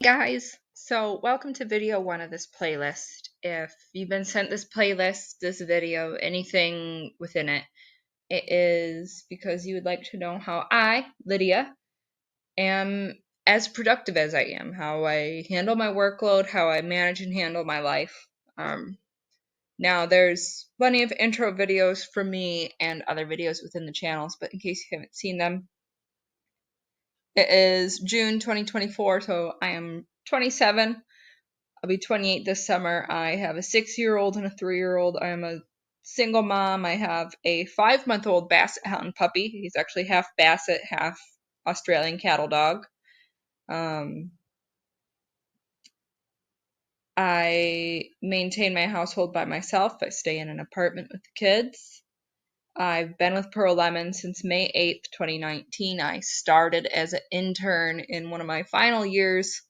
Guys, so welcome to video one of this playlist. If you've been sent this playlist, this video, anything within it, it is because you would like to know how I, Lydia, am as productive as I am, how I handle my workload, how I manage and handle my life. Now, there's plenty of intro videos from me and other videos within the channels, but in case you haven't seen them, it is June 2024, so I am 27. I'll be 28 this summer. I have a 6-year-old and a 3-year-old. I am a single mom. I have a 5-month-old Basset Hound puppy. He's actually half Basset, half Australian cattle dog. I maintain my household by myself. I stay in an apartment with the kids. I've been with Pearl Lemon since May 8th, 2019. I started as an intern in one of my final years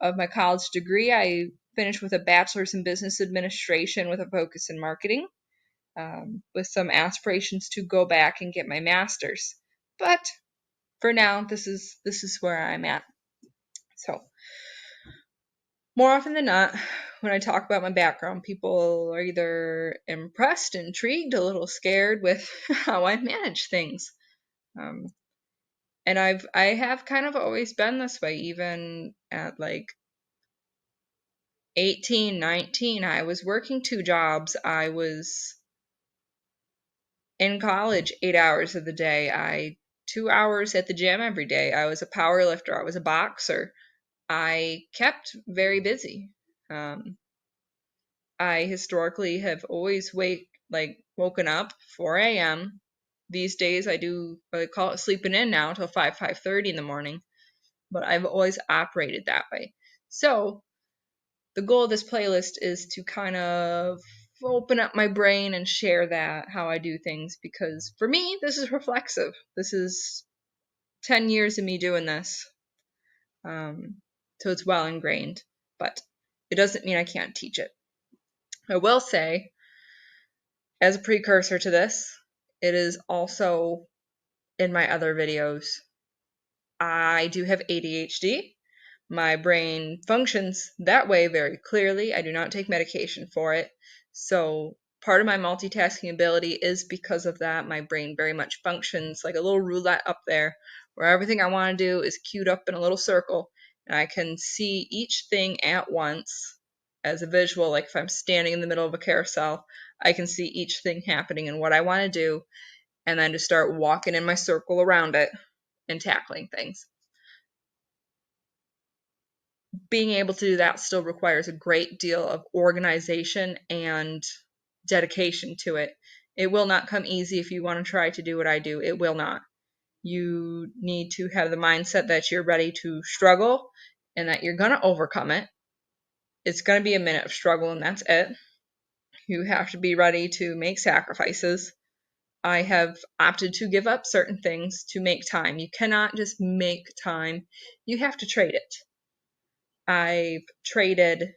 of my college degree. I finished with a bachelor's in business administration with a focus in marketing, with some aspirations to go back and get my master's. But for now, this is where I'm at. So more often than not, when I talk about my background, people are either impressed, intrigued, a little scared with how I manage things. And I have kind of always been this way, even at like 18, 19, I was working 2 jobs. I was in college 8 hours of the day. 2 hours at the gym every day. I was a power lifter. I was a boxer. I kept very busy. I historically have always woken up 4 a.m. These days I call it sleeping in now till 5:30 in the morning, but I've always operated that way. So the goal of this playlist is to kind of open up my brain and share that, how I do things, because for me, this is reflexive. This is 10 years of me doing this. So it's well ingrained, but it doesn't mean I can't teach it. I will say, as a precursor to this, it is also in my other videos. I do have ADHD. My brain functions that way very clearly. I do not take medication for it. So part of my multitasking ability is because of that. My brain very much functions like a little roulette up there, where everything I want to do is queued up in a little circle, and I can see each thing at once as a visual. Like if I'm standing in the middle of a carousel, I can see each thing happening and what I want to do, and then just start walking in my circle around it and tackling things. Being able to do that still requires a great deal of organization and dedication to it. It will not come easy if you want to try to do what I do. It will not. You need to have the mindset that you're ready to struggle and that you're going to overcome it. It's going to be a minute of struggle, and that's it. You have to be ready to make sacrifices. I have opted to give up certain things to make time. You cannot just make time. You have to trade it. I've traded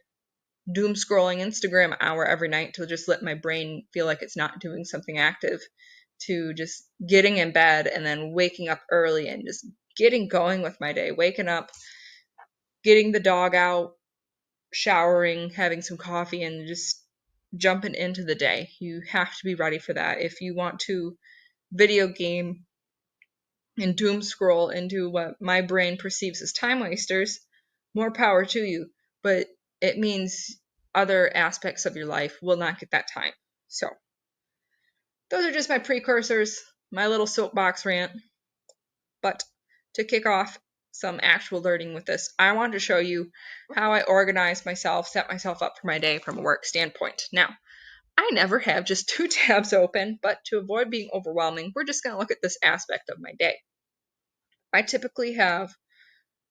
doom scrolling Instagram hour every night to just let my brain feel like it's not doing something active, to just getting in bed and then waking up early and just getting going with my day. Waking up, getting the dog out, showering, having some coffee, and just jumping into the day. You have to be ready for that. If you want to video game and doom scroll into what my brain perceives as time wasters, more power to you. But it means other aspects of your life will not get that time. So, those are just my precursors, my little soapbox rant. But to kick off some actual learning with this, I want to show you how I organize myself, set myself up for my day from a work standpoint. Now, I never have just 2 tabs open, but to avoid being overwhelming, we're just going to look at this aspect of my day. I typically have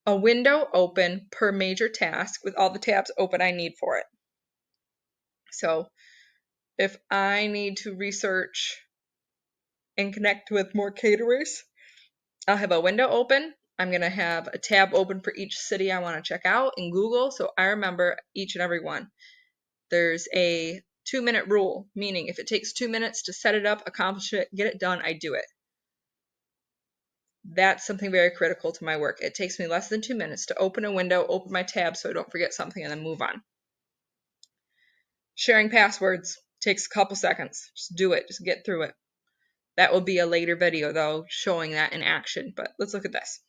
a window open per major task with all the tabs open I need for it. So if I need to research and connect with more caterers, I'll have a window open. I'm going to have a tab open for each city I want to check out in Google, so I remember each and every one. There's a 2-minute rule, meaning if it takes 2 minutes to set it up, accomplish it, get it done, I do it. That's something very critical to my work. It takes me less than 2 minutes to open a window, open my tab so I don't forget something, and then move on. Sharing passwords takes a couple seconds. Just do it. Just get through it. That will be a later video, though, showing that in action. But let's look at this.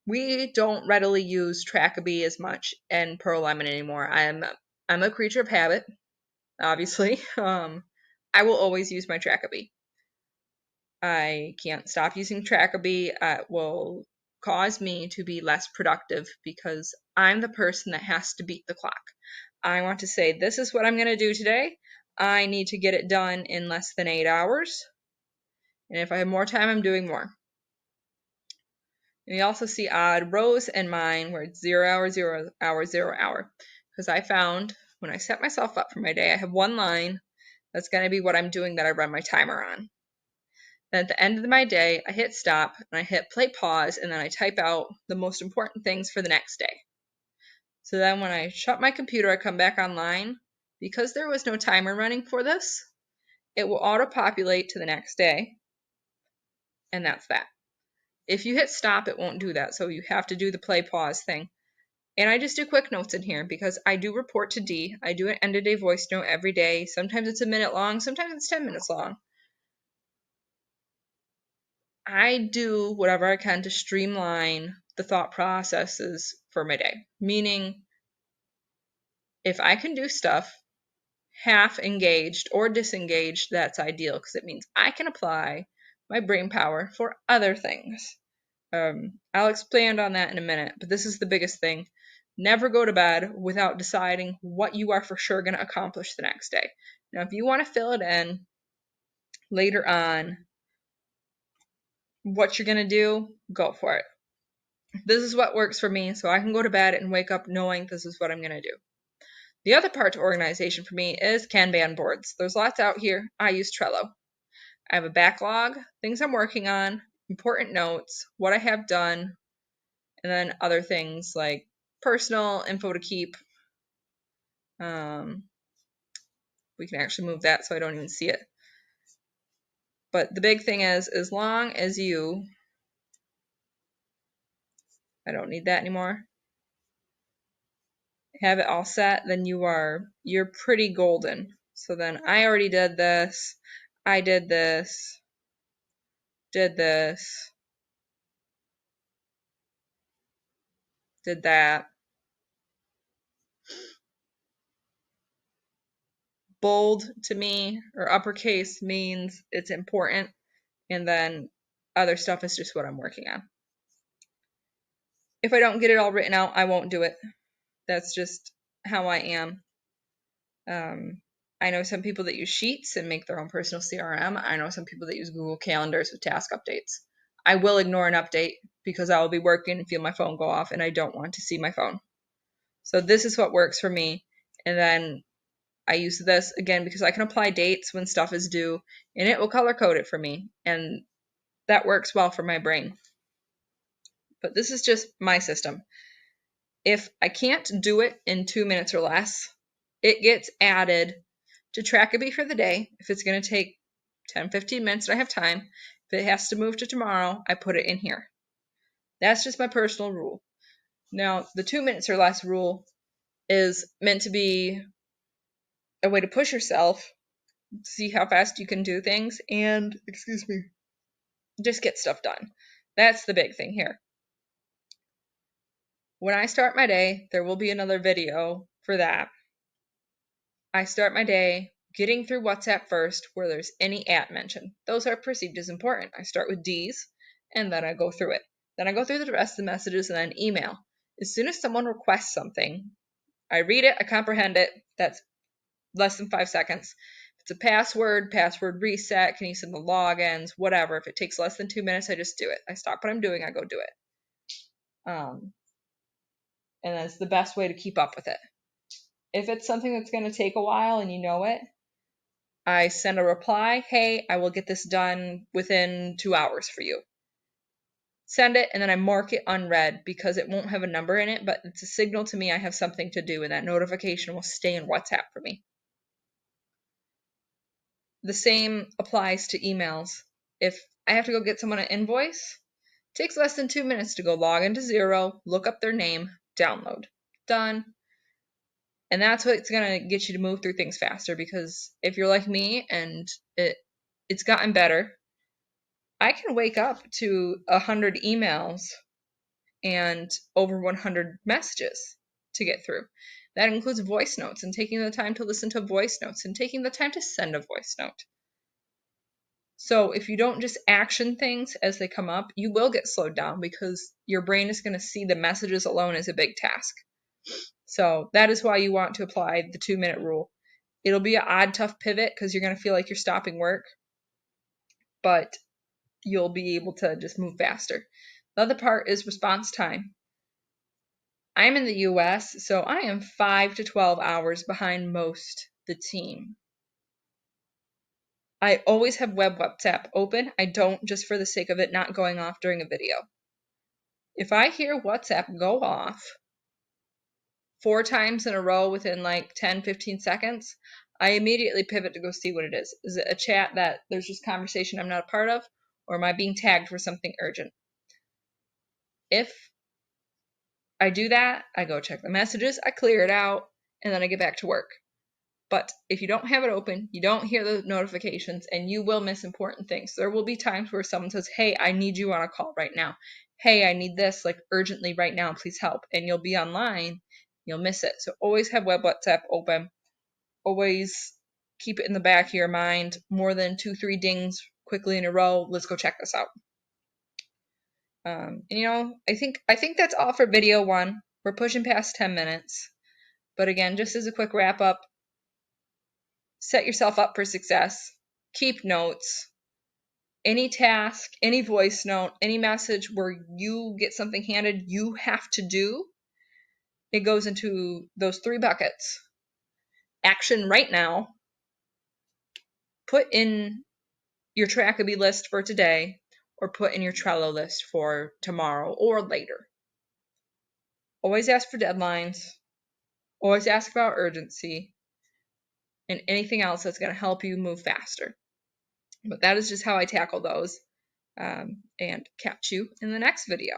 We don't readily use Trackabee as much in Pearl Lemon anymore. I'm a creature of habit, obviously. I will always use my Trackabee. I can't stop using Trackabee. It will cause me to be less productive because I'm the person that has to beat the clock. I want to say, this is what I'm going to do today. I need to get it done in less than 8 hours. And if I have more time, I'm doing more. And you also see odd rows in mine where it's 0 hour, 0 hour, 0 hour. Because I found when I set myself up for my day, I have one line that's going to be what I'm doing that I run my timer on. Then at the end of my day, I hit stop and I hit play pause and then I type out the most important things for the next day. So then when I shut my computer, I come back online. Because there was no timer running for this, it will auto-populate to the next day. And that's that. If you hit stop, it won't do that. So you have to do the play pause thing. And I just do quick notes in here because I do report to D. I do an end of day voice note every day. Sometimes it's a minute long, sometimes it's 10 minutes long. I do whatever I can to streamline the thought processes for my day. Meaning, if I can do stuff half engaged or disengaged, that's ideal because it means I can apply my brain power for other things. I'll expand on that in a minute, but this is the biggest thing. Never go to bed without deciding what you are for sure going to accomplish the next day. Now, if you want to fill it in later on, what you're going to do, go for it. This is what works for me, so I can go to bed and wake up knowing this is what I'm going to do. The other part to organization for me is Kanban boards. There's lots out here. I use Trello. I have a backlog, things I'm working on, important notes, what I have done, and then other things like personal info to keep. We can actually move that so I don't even see it. But the big thing is, as long as you, I don't need that anymore, have it all set, then you're pretty golden. So then I already did this, I did this, did this, did that. Bold to me, or uppercase, means it's important, and then other stuff is just what I'm working on. If I don't get it all written out, I won't do it. That's just how I am. I know some people that use Sheets and make their own personal CRM. I know some people that use Google Calendars with task updates. I will ignore an update because I will be working and feel my phone go off, and I don't want to see my phone. So this is what works for me. And then I use this again because I can apply dates when stuff is due, and it will color code it for me. And that works well for my brain. But this is just my system. If I can't do it in 2 minutes or less, it gets added to Trackabee for the day. If it's going to take 10-15 minutes and I have time, if it has to move to tomorrow, I put it in here. That's just my personal rule. Now, the 2 minutes or less rule is meant to be a way to push yourself, see how fast you can do things, and, just get stuff done. That's the big thing here. When I start my day, there will be another video for that. I start my day getting through WhatsApp first where there's any at mention. Those are perceived as important. I start with D's and then I go through it. Then I go through the rest of the messages and then email. As soon as someone requests something, I read it, I comprehend it. That's less than 5 seconds. If it's a password reset, can you send the logins, whatever. If it takes less than 2 minutes, I just do it. I stop what I'm doing, I go do it. And that's the best way to keep up with it. If it's something that's going to take a while and you know it, I send a reply, hey, I will get this done within 2 hours for you. Send it, and then I mark it unread because it won't have a number in it, but it's a signal to me I have something to do, and that notification will stay in WhatsApp for me. The same applies to emails. If I have to go get someone an invoice, Takes less than 2 minutes to go log into Xero, look up their name, download. Done. And that's what's going to get you to move through things faster, because if you're like me and it's gotten better, I can wake up to 100 emails and over 100 messages to get through. That includes voice notes and taking the time to listen to voice notes and taking the time to send a voice note. So if you don't just action things as they come up, you will get slowed down because your brain is going to see the messages alone as a big task. So that is why you want to apply the 2-minute rule. It'll be an odd, tough pivot because you're going to feel like you're stopping work, but you'll be able to just move faster. The other part is response time. I'm in the US, so I am 5 to 12 hours behind most the team. I always have WhatsApp open. I don't just for the sake of it not going off during a video. If I hear WhatsApp go off 4 times in a row within like 10, 15 seconds, I immediately pivot to go see what it is. Is it a chat that there's just conversation I'm not a part of? Or am I being tagged for something urgent? If I do that, I go check the messages, I clear it out, and then I get back to work. But if you don't have it open, you don't hear the notifications, and you will miss important things. There will be times where someone says, hey, I need you on a call right now. Hey, I need this like urgently right now, please help. And you'll be online, you'll miss it. So always have WhatsApp open. Always keep it in the back of your mind. More than 2-3 dings quickly in a row. Let's go check this out. And I think that's all for video 1. We're pushing past 10 minutes. But again, just as a quick wrap up, set yourself up for success. Keep notes. Any task, any voice note, any message where you get something handed you have to do, it goes into those 3 buckets. Action right now. Put in your Trackable list for today, or put in your Trello list for tomorrow or later. Always ask for deadlines. Always ask about urgency. And anything else that's going to help you move faster. But that is just how I tackle those. And catch you in the next video.